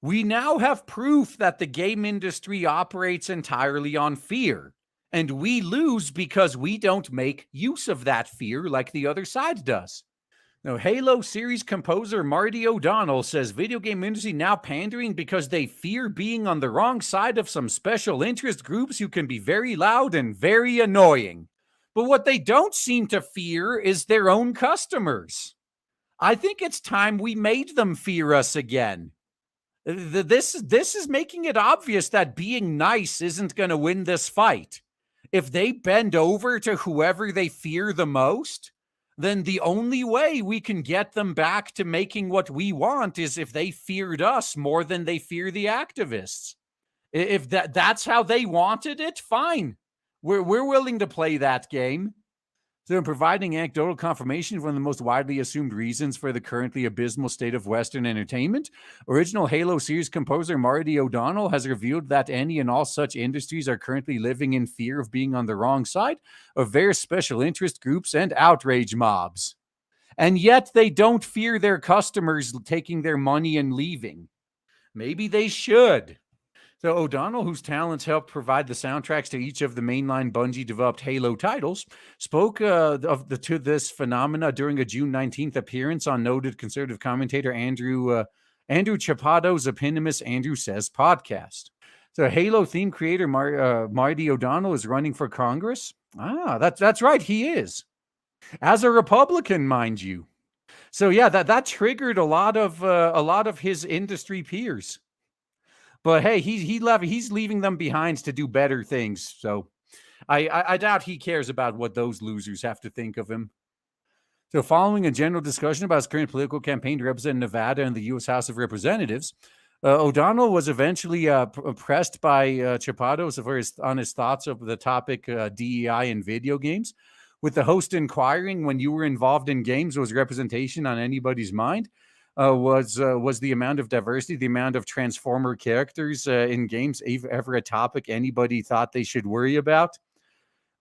We now have proof that the game industry operates entirely on fear, and we lose because we don't make use of that fear like the other side does. Now, Halo series composer Marty O'Donnell says video game industry now pandering because they fear being on the wrong side of some special interest groups who can be very loud and very annoying. But what they don't seem to fear is their own customers. I think it's time we made them fear us again. This is making it obvious that being nice isn't going to win this fight. If they bend over to whoever they fear the most, then the only way we can get them back to making what we want is if they feared us more than they fear the activists. If that's how they wanted it, fine. We're willing to play that game. So, in providing anecdotal confirmation of one of the most widely assumed reasons for the currently abysmal state of Western entertainment, original Halo series composer Marty O'Donnell has revealed that any and all such industries are currently living in fear of being on the wrong side of various special interest groups and outrage mobs. And yet they don't fear their customers taking their money and leaving. Maybe they should. So O'Donnell, whose talents helped provide the soundtracks to each of the mainline Bungie-developed Halo titles, spoke to this phenomena during a June 19th appearance on noted conservative commentator Andrew Chapado's eponymous Andrew Says podcast. So Halo theme creator Marty O'Donnell is running for Congress. That's right, he is. As a Republican, mind you. So yeah, that triggered a lot of his industry peers. But hey, he's leaving them behind to do better things. So I doubt he cares about what those losers have to think of him. So following a general discussion about his current political campaign to represent Nevada in the U.S. House of Representatives, O'Donnell was eventually pressed by Chapado on his thoughts of the topic DEI in video games, with the host inquiring, when you were involved in games, was representation on anybody's mind? Was the amount of diversity, the amount of Transformer characters in games ever a topic anybody thought they should worry about?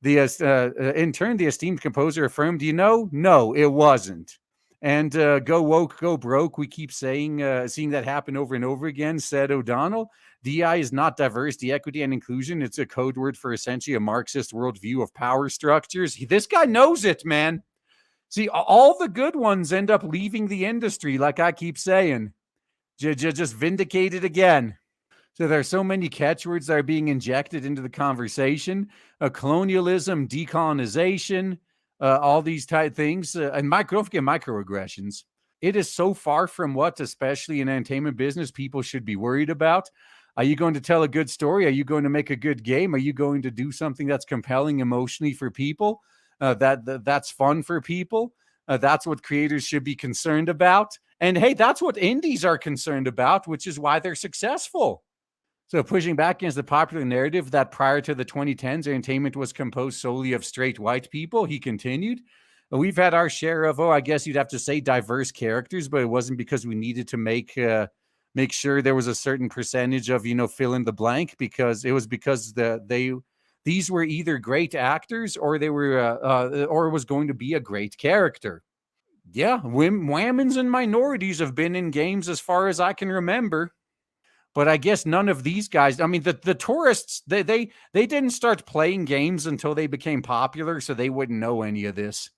In turn, the esteemed composer affirmed, no, it wasn't. And go woke, go broke. We keep seeing that happen over and over again, said O'Donnell. DI is not diversity, equity, and inclusion. It's a code word for essentially a Marxist worldview of power structures. This guy knows it, man. See, all the good ones end up leaving the industry, like I keep saying. Just vindicated again. So there are so many catchwords that are being injected into the conversation. Colonialism, decolonization, all these type things. And don't forget microaggressions. It is so far from what, especially in entertainment business, people should be worried about. Are you going to tell a good story? Are you going to make a good game? Are you going to do something that's compelling emotionally for people? That's fun for people. That's what creators should be concerned about. And hey, that's what indies are concerned about, which is why they're successful. So pushing back against the popular narrative that prior to the 2010s, entertainment was composed solely of straight white people, he continued. We've had our share of, I guess you'd have to say diverse characters, but it wasn't because we needed to make sure there was a certain percentage of, fill in the blank, because it was because these were either great actors or they were, or it was going to be a great character. Yeah, women's and minorities have been in games as far as I can remember. But I guess none of these guys, I mean, the tourists, they didn't start playing games until they became popular, so they wouldn't know any of this.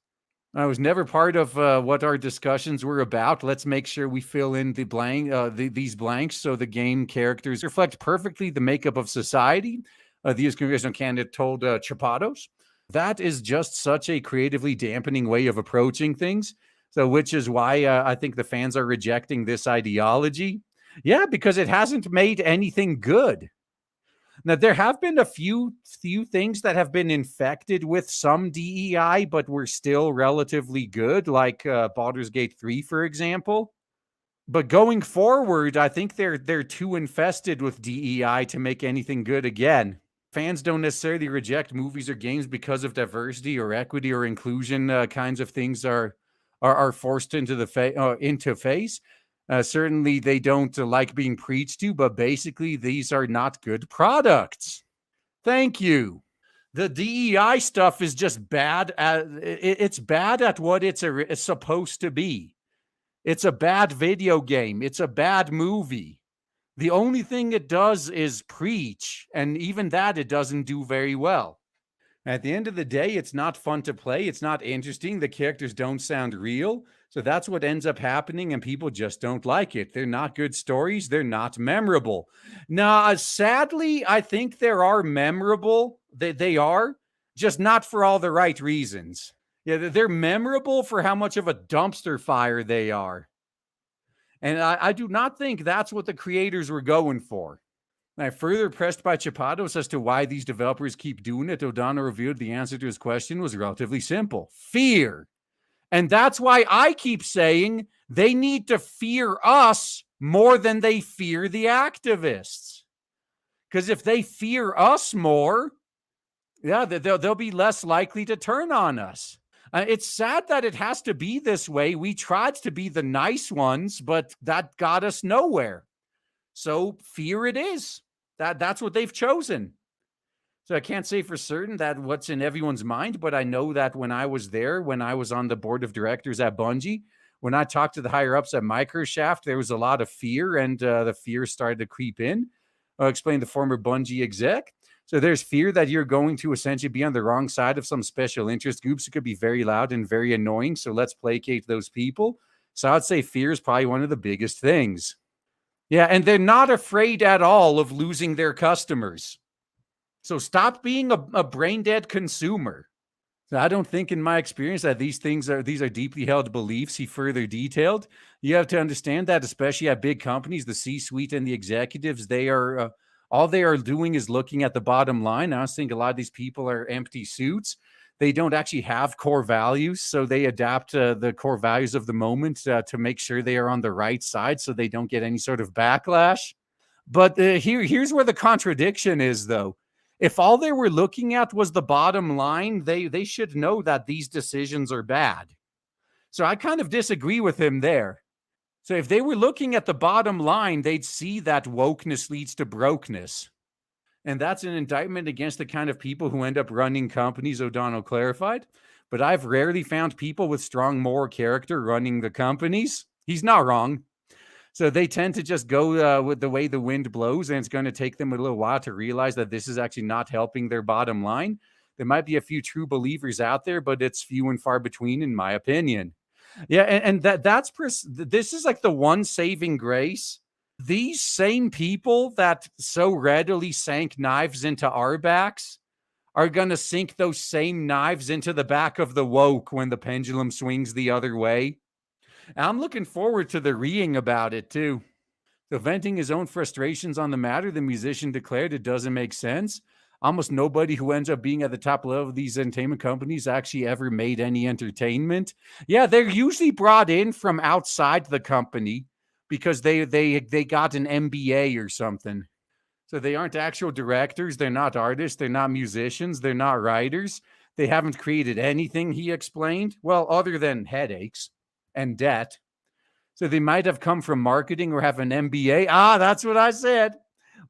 I was never part of what our discussions were about. Let's make sure we fill in these blanks so the game characters reflect perfectly the makeup of society. The U.S. congressional candidate told Chapados. That is just such a creatively dampening way of approaching things. So, which is why I think the fans are rejecting this ideology. Yeah, because it hasn't made anything good. Now, there have been a few things that have been infected with some DEI, but were still relatively good, like Baldur's Gate 3, for example. But going forward, I think they're too infested with DEI to make anything good again. Fans don't necessarily reject movies or games because of diversity or equity or inclusion kinds of things are forced into face. Certainly, they don't like being preached to, but basically, these are not good products. Thank you. The DEI stuff is just bad. It's bad at what it's supposed to be. It's a bad video game. It's a bad movie. The only thing it does is preach, and even that it doesn't do very well. At the end of the day, it's not fun to play. It's not interesting. The characters don't sound real. So that's what ends up happening, and people just don't like it. They're not good stories. They're not memorable. Now, sadly, I think there are memorable. They are, just not for all the right reasons. Yeah, they're memorable for how much of a dumpster fire they are. And I do not think that's what the creators were going for. Now, further pressed by Chapados as to why these developers keep doing it, O'Donnell revealed the answer to his question was relatively simple: fear. And that's why I keep saying they need to fear us more than they fear the activists. Because if they fear us more, yeah, they'll be less likely to turn on us. It's sad that it has to be this way. We tried to be the nice ones, but that got us nowhere. So fear it is. That's what they've chosen. So I can't say for certain that what's in everyone's mind, but I know that when I was there, when I was on the board of directors at Bungie, when I talked to the higher ups at Microshaft, there was a lot of fear, and the fear started to creep in. I'll explain the former Bungie exec. So there's fear that you're going to essentially be on the wrong side of some special interest groups. It could be very loud and very annoying. So let's placate those people. So I'd say fear is probably one of the biggest things. Yeah, and they're not afraid at all of losing their customers. So stop being a brain dead consumer. So I don't think in my experience that these are deeply held beliefs. He further detailed. You have to understand that, especially at big companies, the C-suite and the executives, they are all they are doing is looking at the bottom line. I think a lot of these people are empty suits. They don't actually have core values, so they adapt the core values of the moment to make sure they are on the right side, so they don't get any sort of backlash. But here's where the contradiction is, though. If all they were looking at was the bottom line, they should know that these decisions are bad. So I kind of disagree with him there. So if they were looking at the bottom line, they'd see that wokeness leads to brokenness. And that's an indictment against the kind of people who end up running companies, O'Donnell clarified. But I've rarely found people with strong moral character running the companies. He's not wrong. So they tend to just go with the way the wind blows, and it's going to take them a little while to realize that this is actually not helping their bottom line. There might be a few true believers out there, but it's few and far between, in my opinion. Yeah, and this is like the one saving grace. These same people that so readily sank knives into our backs are going to sink those same knives into the back of the woke when the pendulum swings the other way. I'm looking forward to the reading about it, too. So venting his own frustrations on the matter, the musician declared it doesn't make sense. Almost nobody who ends up being at the top level of these entertainment companies actually ever made any entertainment. Yeah, they're usually brought in from outside the company because they got an MBA or something. So they aren't actual directors. They're not artists. They're not musicians. They're not writers. They haven't created anything, he explained. Well, other than headaches and debt. So they might have come from marketing or have an MBA. That's what I said.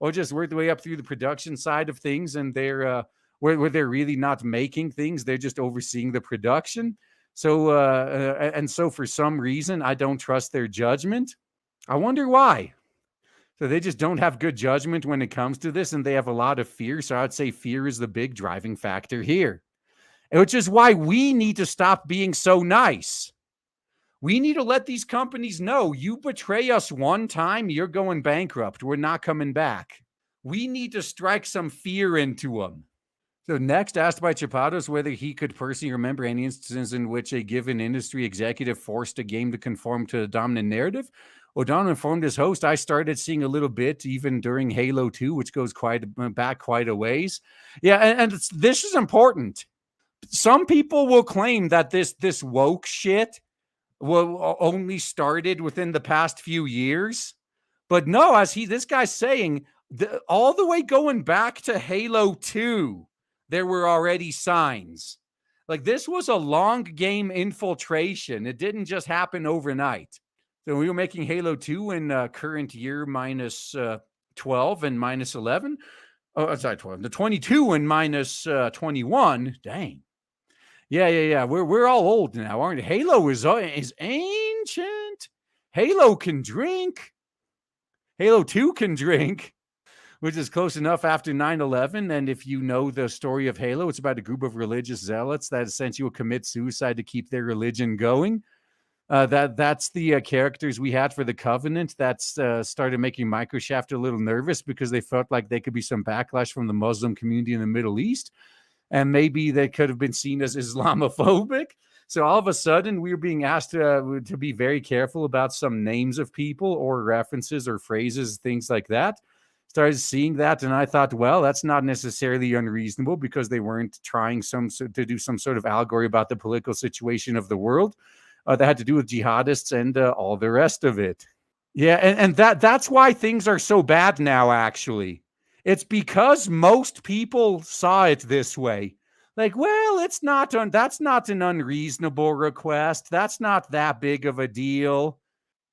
Or just worked their way up through the production side of things, and they're where they're really not making things. They're just overseeing the production. So and so for some reason, I don't trust their judgment. I wonder why. So they just don't have good judgment when it comes to this, and they have a lot of fear. So I'd say fear is the big driving factor here, which is why we need to stop being so nice. We need to let these companies know, you betray us one time, you're going bankrupt. We're not coming back. We need to strike some fear into them. So next, asked by Chapados whether he could personally remember any instances in which a given industry executive forced a game to conform to the dominant narrative, O'Donnell informed his host, I started seeing a little bit even during Halo 2, which goes quite a ways. Yeah, and this is important. Some people will claim that this woke shit only started within the past few years. But no, as this guy's saying, all the way going back to Halo 2, there were already signs. Like, this was a long game infiltration. It didn't just happen overnight. So we were making Halo 2 in current year minus 12 and minus 11. Oh, sorry, 12. The 22 and minus 21. Dang. Yeah. We're all old now, aren't we? Halo is ancient. Halo can drink. Halo 2 can drink, which is close enough after 9/11. And if you know the story of Halo, it's about a group of religious zealots that essentially will commit suicide to keep their religion going. That's the characters we had for the Covenant. That's started making Microsoft a little nervous because they felt like there could be some backlash from the Muslim community in the Middle East, and maybe they could have been seen as Islamophobic. So all of a sudden, we were being asked to be very careful about some names of people or references or phrases, things like that. Started seeing that, and I thought, well, that's not necessarily unreasonable because they weren't trying to do some sort of allegory about the political situation of the world that had to do with jihadists and all the rest of it. Yeah, and that's why things are so bad now, actually. It's because most people saw it this way. Like, well, that's not an unreasonable request. That's not that big of a deal.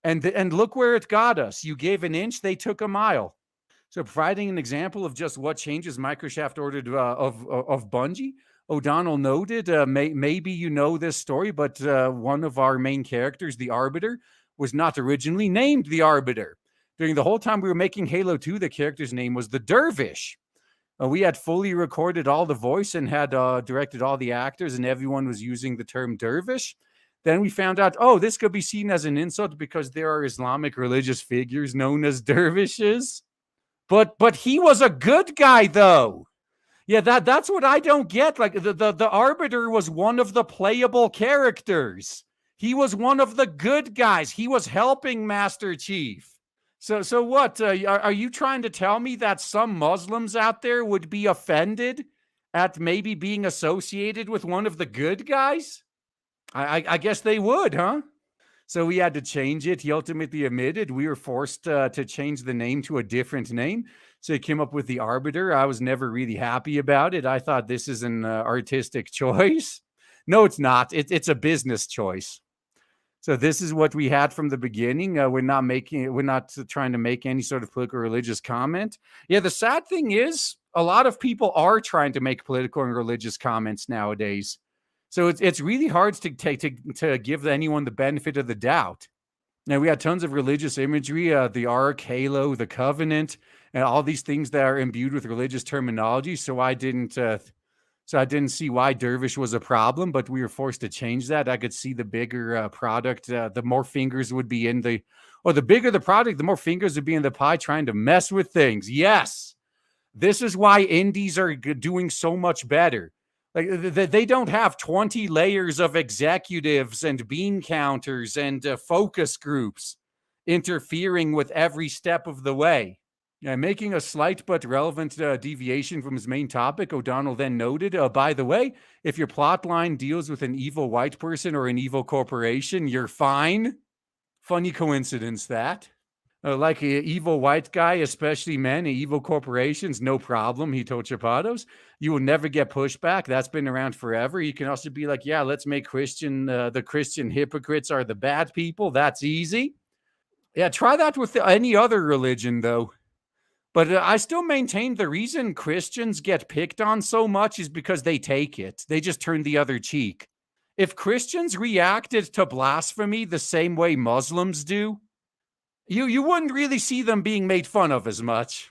And look where it got us. You gave an inch, they took a mile. So providing an example of just what changes Microsoft ordered of Bungie, O'Donnell noted, maybe you know this story, but one of our main characters, the Arbiter, was not originally named the Arbiter. During the whole time we were making Halo 2, the character's name was the Dervish. We had fully recorded all the voice and had directed all the actors, and everyone was using the term Dervish. Then we found out, oh, this could be seen as an insult because there are Islamic religious figures known as dervishes. But he was a good guy, though. Yeah, that's what I don't get. Like the Arbiter was one of the playable characters. He was one of the good guys. He was helping Master Chief. So what? Are you trying to tell me that some Muslims out there would be offended at maybe being associated with one of the good guys? I guess they would, huh? So we had to change it. He ultimately admitted we were forced to change the name to a different name. So he came up with the Arbiter. I was never really happy about it. I thought this is an artistic choice. No, it's not. It's a business choice. So this is what we had from the beginning. We're not trying to make any sort of political or religious comment. Yeah, the sad thing is a lot of people are trying to make political and religious comments nowadays. So it's really hard to give anyone the benefit of the doubt. Now, we had tons of religious imagery, the Ark, Halo, the Covenant, and all these things that are imbued with religious terminology. So I didn't see why Dervish was a problem, but we were forced to change that. I could see the bigger product, the more fingers would be in the bigger the product, the more fingers would be in the pie trying to mess with things. Yes, this is why indies are doing so much better. Like they don't have 20 layers of executives and bean counters and focus groups interfering with every step of the way. Yeah, making a slight but relevant deviation from his main topic, O'Donnell then noted, by the way, if your plot line deals with an evil white person or an evil corporation, you're fine. Funny coincidence, that. Like an evil white guy, especially men, evil corporations, no problem, he told Chapados. You will never get pushback. That's been around forever. You can also be like, yeah, let's make the Christian hypocrites are the bad people. That's easy. Yeah, try that with any other religion, though. But I still maintain the reason Christians get picked on so much is because they take it. They just turn the other cheek. If Christians reacted to blasphemy the same way Muslims do, you wouldn't really see them being made fun of as much.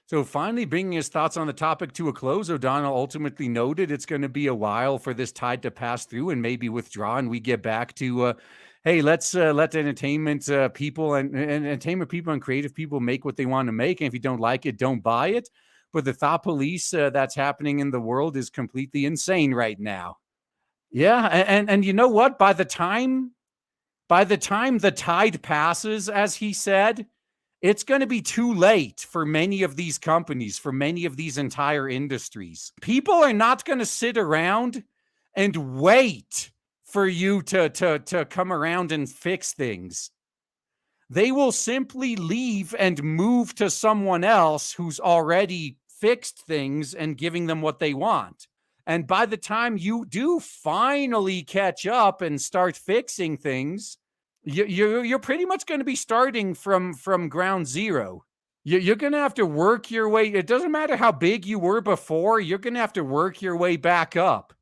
So finally, bringing his thoughts on the topic to a close, O'Donnell ultimately noted it's going to be a while for this tide to pass through and maybe withdraw, and we get back to, hey, let's let entertainment people and creative people make what they want to make. And if you don't like it, don't buy it. But the thought police that's happening in the world is completely insane right now. Yeah, and you know what? By the time the tide passes, as he said, it's going to be too late for many of these companies, for many of these entire industries. People are not going to sit around and wait for you to come around and fix things. They will simply leave and move to someone else who's already fixed things and giving them what they want. And by the time you do finally catch up and start fixing things, you're pretty much going to be starting from ground zero. You're going to have to work your way. It doesn't matter how big you were before. You're going to have to work your way back up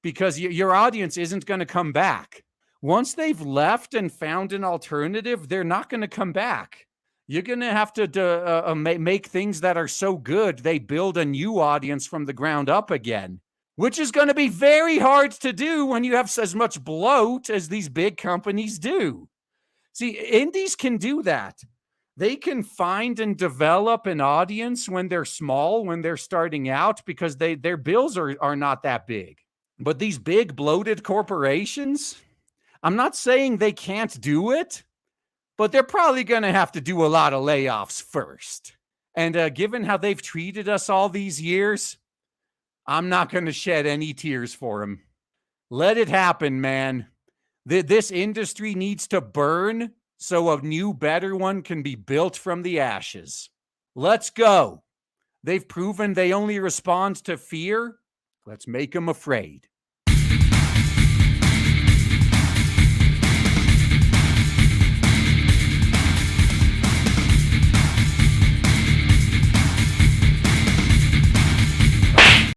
because your audience isn't going to come back. Once they've left and found an alternative, they're not going to come back. You're going to have to make things that are so good they build a new audience from the ground up again, which is going to be very hard to do when you have as much bloat as these big companies do. See, indies can do that. They can find and develop an audience when they're small, when they're starting out, because their bills are not that big. But these big bloated corporations, I'm not saying they can't do it, but they're probably going to have to do a lot of layoffs first. And given how they've treated us all these years, I'm not going to shed any tears for them. Let it happen, man. This industry needs to burn so a new, better one can be built from the ashes. Let's go. They've proven they only respond to fear. Let's make them afraid.